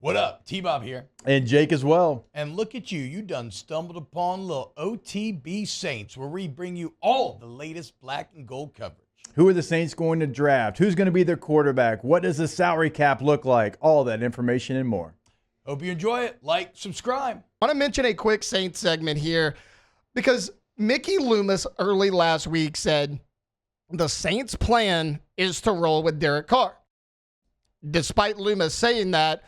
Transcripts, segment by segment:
What up? T-Bob here. And Jake as well. And look at you. You done stumbled upon little OTB Saints, where we bring you all the latest black and gold coverage. Who are the Saints going to draft? Who's going to be their quarterback? What does the salary cap look like? All that information and more. Hope you enjoy it. Like, subscribe. I want to mention a quick Saints segment here because Mickey Loomis early last week said the Saints' plan is to roll with Derek Carr. Despite Loomis saying that,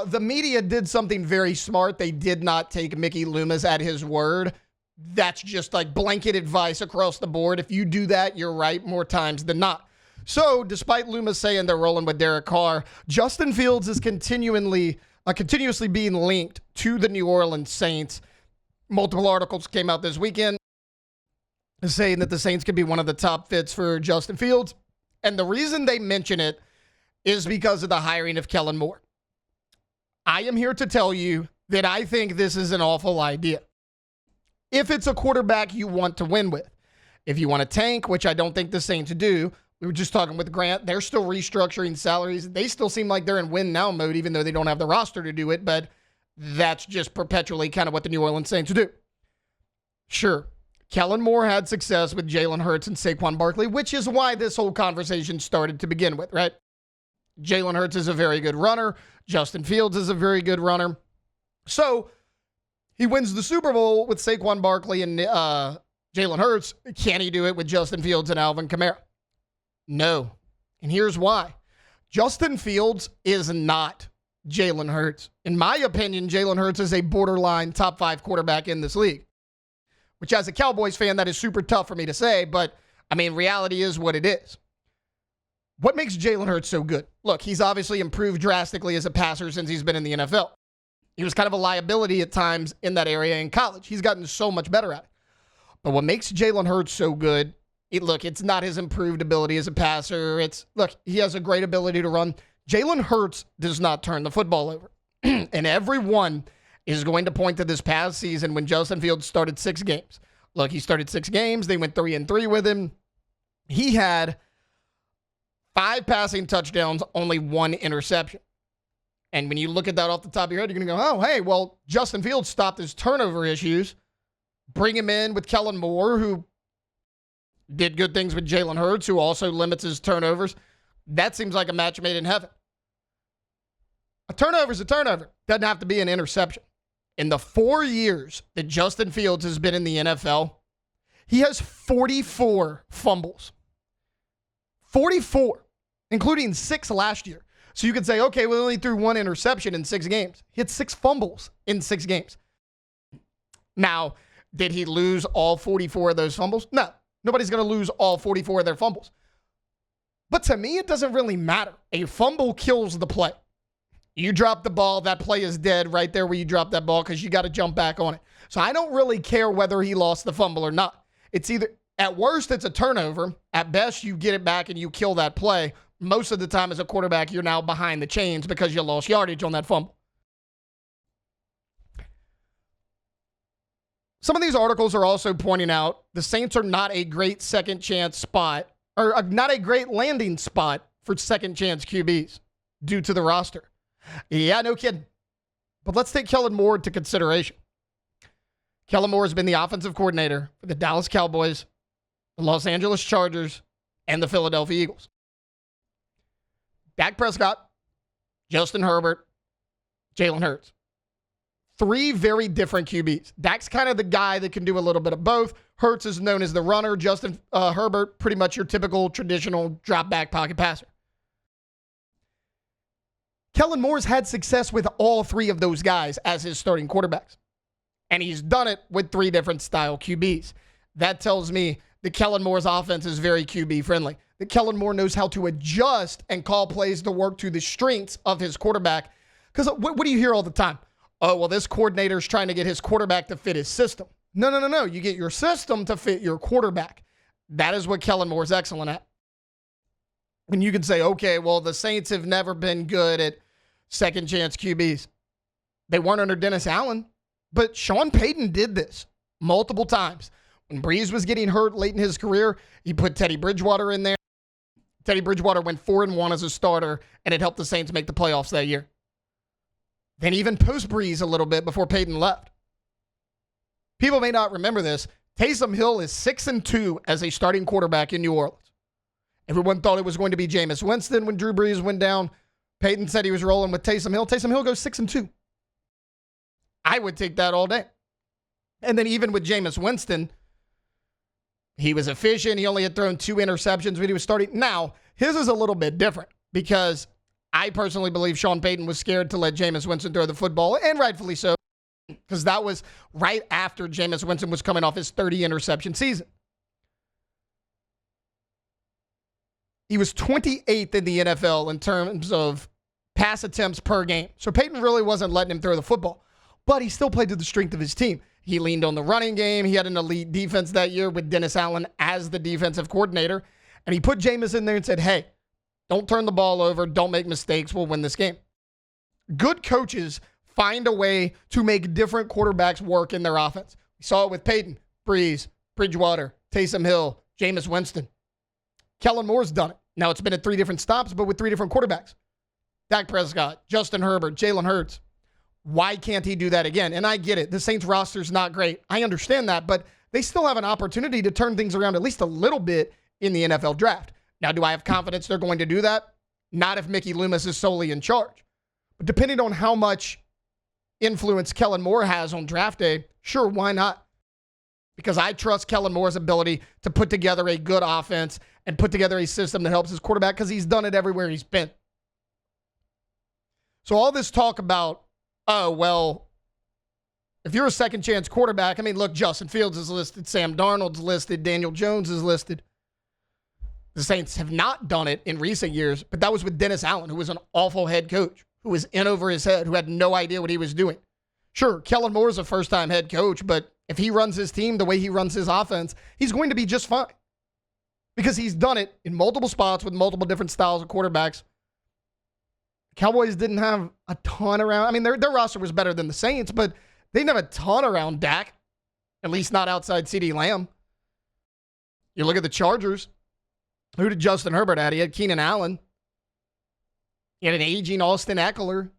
the media did something very smart. They did not take Mickey Loomis at his word. That's just like blanket advice across the board. If you do that, you're right more times than not. So despite Loomis saying they're rolling with Derek Carr, Justin Fields is continuously being linked to the New Orleans Saints. Multiple articles came out this weekend saying that the Saints could be one of the top fits for Justin Fields. And the reason they mention it is because of the hiring of Kellen Moore. I am here to tell you that I think this is an awful idea. If it's a quarterback you want to win with, if you want to tank, which I don't think the Saints do, we were just talking with Grant, they're still restructuring salaries. They still seem like they're in win now mode, even though they don't have the roster to do it, but that's just perpetually kind of what the New Orleans Saints do. Sure, Kellen Moore had success with Jalen Hurts and Saquon Barkley, which is why this whole conversation started to begin with, right? Jalen Hurts is a very good runner. Justin Fields is a very good runner. So he wins the Super Bowl with Saquon Barkley and Jalen Hurts. Can he do it with Justin Fields and Alvin Kamara? No. And here's why. Justin Fields is not Jalen Hurts. In my opinion, Jalen Hurts is a borderline top 5 quarterback in this league, which as a Cowboys fan, that is super tough for me to say, but I mean, reality is what it is. What makes Jalen Hurts so good? Look, he's obviously improved drastically as a passer since he's been in the NFL. He was kind of a liability at times in that area in college. He's gotten so much better at it. But what makes Jalen Hurts so good, it's not his improved ability as a passer. He has a great ability to run. Jalen Hurts does not turn the football over. And everyone is going to point to this past season when Justin Fields started 6 games. Look, he started 6 games. They went 3-3 with him. He had 5 passing touchdowns, only 1 interception. And when you look at that off the top of your head, you're going to go, oh, hey, well, Justin Fields stopped his turnover issues. Bring him in with Kellen Moore, who did good things with Jalen Hurts, who also limits his turnovers. That seems like a match made in heaven. A turnover is a turnover. Doesn't have to be an interception. In the 4 years that Justin Fields has been in the NFL, he has 44 fumbles. 44, including 6 last year. So you could say, okay, we only threw 1 interception in 6 games. He had 6 fumbles in 6 games. Now, did he lose all 44 of those fumbles? No. Nobody's going to lose all 44 of their fumbles. But to me, it doesn't really matter. A fumble kills the play. You drop the ball, that play is dead right there where you drop that ball because you got to jump back on it. So I don't really care whether he lost the fumble or not. It's either, at worst, it's a turnover. At best, you get it back and you kill that play. Most of the time as a quarterback, you're now behind the chains because you lost yardage on that fumble. Some of these articles are also pointing out the Saints are not a great second chance spot, or not a great landing spot for second chance QBs due to the roster. Yeah, no kidding. But let's take Kellen Moore into consideration. Kellen Moore has been the offensive coordinator for the Dallas Cowboys, the Los Angeles Chargers, and the Philadelphia Eagles. Dak Prescott, Justin Herbert, Jalen Hurts. 3 very different QBs. Dak's kind of the guy that can do a little bit of both. Hurts is known as the runner. Justin Herbert, pretty much your typical traditional drop-back pocket passer. Kellen Moore's had success with all 3 of those guys as his starting quarterbacks. And he's done it with 3 different style QBs. That tells me that Kellen Moore's offense is very QB friendly. That Kellen Moore knows how to adjust and call plays to work to the strengths of his quarterback. Because what do you hear all the time? Oh, well, this coordinator's trying to get his quarterback to fit his system. No. You get your system to fit your quarterback. That is what Kellen Moore's excellent at. And you can say, okay, well, the Saints have never been good at second chance QBs. They weren't under Dennis Allen, but Sean Payton did this multiple times. When Breeze was getting hurt late in his career, he put Teddy Bridgewater in there. Teddy Bridgewater went 4-1 as a starter, and it helped the Saints make the playoffs that year. and even post Breeze a little bit before Peyton left. People may not remember this. Taysom Hill is 6-2 as a starting quarterback in New Orleans. Everyone thought it was going to be Jameis Winston when Drew Brees went down. Peyton said he was rolling with Taysom Hill. Taysom Hill goes 6-2. I would take that all day. And then even with Jameis Winston, he was efficient. He only had thrown 2 interceptions when he was starting. Now, his is a little bit different because I personally believe Sean Payton was scared to let Jameis Winston throw the football, and rightfully so, because that was right after Jameis Winston was coming off his 30-interception season. He was 28th in the NFL in terms of pass attempts per game. So Peyton really wasn't letting him throw the football, but he still played to the strength of his team. He leaned on the running game. He had an elite defense that year with Dennis Allen as the defensive coordinator, and he put Jameis in there and said, hey, don't turn the ball over. Don't make mistakes. We'll win this game. Good coaches find a way to make different quarterbacks work in their offense. We saw it with Peyton, Breeze, Bridgewater, Taysom Hill, Jameis Winston. Kellen Moore's done it. Now it's been at 3 different stops, but with 3 different quarterbacks. Dak Prescott, Justin Herbert, Jalen Hurts. Why can't he do that again? And I get it. The Saints roster's not great. I understand that, but they still have an opportunity to turn things around at least a little bit in the NFL draft. Now, do I have confidence they're going to do that? Not if Mickey Loomis is solely in charge. But depending on how much influence Kellen Moore has on draft day, sure, why not? Because I trust Kellen Moore's ability to put together a good offense and put together a system that helps his quarterback because he's done it everywhere he's been. So all this talk about, oh, well, if you're a second chance quarterback, I mean, look, Justin Fields is listed, Sam Darnold's listed, Daniel Jones is listed. The Saints have not done it in recent years, but that was with Dennis Allen, who was an awful head coach, who was in over his head, who had no idea what he was doing. Sure, Kellen Moore is a first-time head coach, but if he runs his team the way he runs his offense, he's going to be just fine. Because he's done it in multiple spots with multiple different styles of quarterbacks. Cowboys didn't have a ton around. I mean, their roster was better than the Saints, but they didn't have a ton around Dak, at least not outside CeeDee Lamb. You look at the Chargers. Who did Justin Herbert add? He had Keenan Allen. He had an aging Austin Eckler.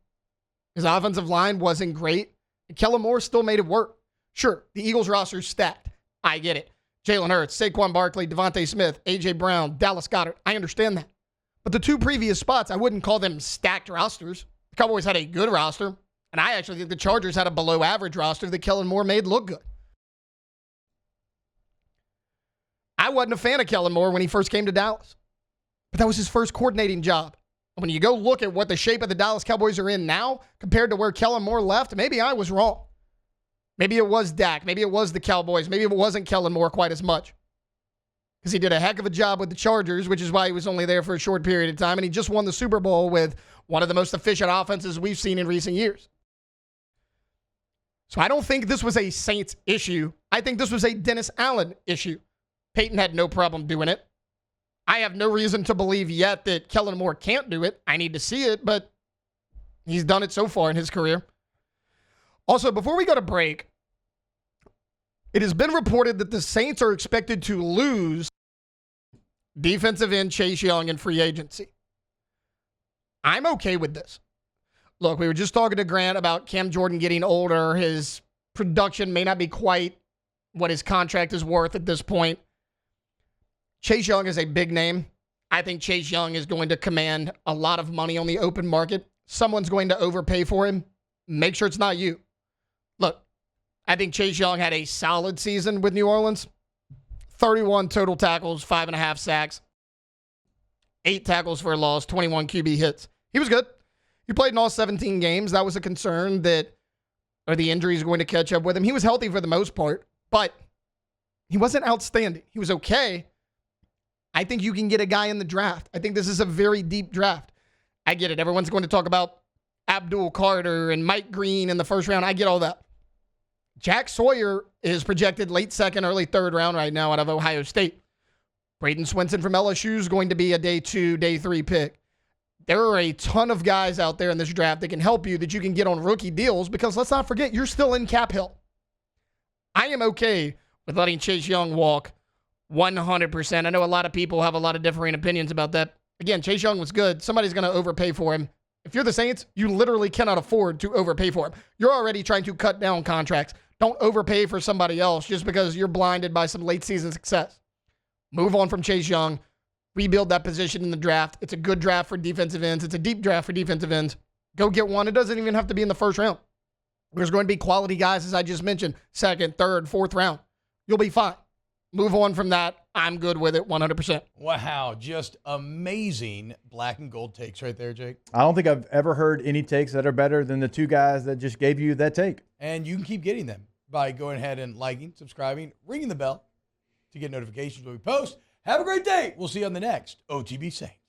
His offensive line wasn't great. Kellen Moore still made it work. Sure, the Eagles roster's stacked. I get it. Jalen Hurts, Saquon Barkley, Devontae Smith, A.J. Brown, Dallas Goedert. I understand that. But the 2 previous spots, I wouldn't call them stacked rosters. The Cowboys had a good roster, and I actually think the Chargers had a below-average roster that Kellen Moore made look good. I wasn't a fan of Kellen Moore when he first came to Dallas, but that was his first coordinating job. And when you go look at what the shape of the Dallas Cowboys are in now compared to where Kellen Moore left, maybe I was wrong. Maybe it was Dak. Maybe it was the Cowboys. Maybe it wasn't Kellen Moore quite as much. Because he did a heck of a job with the Chargers, which is why he was only there for a short period of time, and he just won the Super Bowl with one of the most efficient offenses we've seen in recent years. So I don't think this was a Saints issue. I think this was a Dennis Allen issue. Peyton had no problem doing it. I have no reason to believe yet that Kellen Moore can't do it. I need to see it, but he's done it so far in his career. Also, before we go to break, it has been reported that the Saints are expected to lose defensive end Chase Young in free agency. I'm okay with this. Look, we were just talking to Grant about Cam Jordan getting older. His production may not be quite what his contract is worth at this point. Chase Young is a big name. I think Chase Young is going to command a lot of money on the open market. Someone's going to overpay for him. Make sure it's not you. Look, I think Chase Young had a solid season with New Orleans. 31 total tackles, 5.5 sacks, 8 tackles for a loss, 21 QB hits. He was good. He played in all 17 games. That was a concern that the injury is going to catch up with him. He was healthy for the most part, but he wasn't outstanding. He was okay. I think you can get a guy in the draft. I think this is a very deep draft. I get it. Everyone's going to talk about Abdul Carter and Mike Green in the first round. I get all that. Jack Sawyer is projected late second, early third round right now out of Ohio State. Braden Swinson from LSU is going to be a day 2, day 3 pick. There are a ton of guys out there in this draft that can help you that you can get on rookie deals because let's not forget, you're still in cap hell. I am okay with letting Chase Young walk 100%. I know a lot of people have a lot of differing opinions about that. Again, Chase Young was good. Somebody's going to overpay for him. If you're the Saints, you literally cannot afford to overpay for him. You're already trying to cut down contracts. Don't overpay for somebody else just because you're blinded by some late season success. Move on from Chase Young. Rebuild that position in the draft. It's a good draft for defensive ends. It's a deep draft for defensive ends. Go get one. It doesn't even have to be in the first round. There's going to be quality guys, as I just mentioned, second, third, fourth round. You'll be fine. Move on from that. I'm good with it 100%. Wow, just amazing black and gold takes right there, Jake. I don't think I've ever heard any takes that are better than the two guys that just gave you that take. And you can keep getting them by going ahead and liking, subscribing, ringing the bell to get notifications when we post. Have a great day. We'll see you on the next OTB Saints.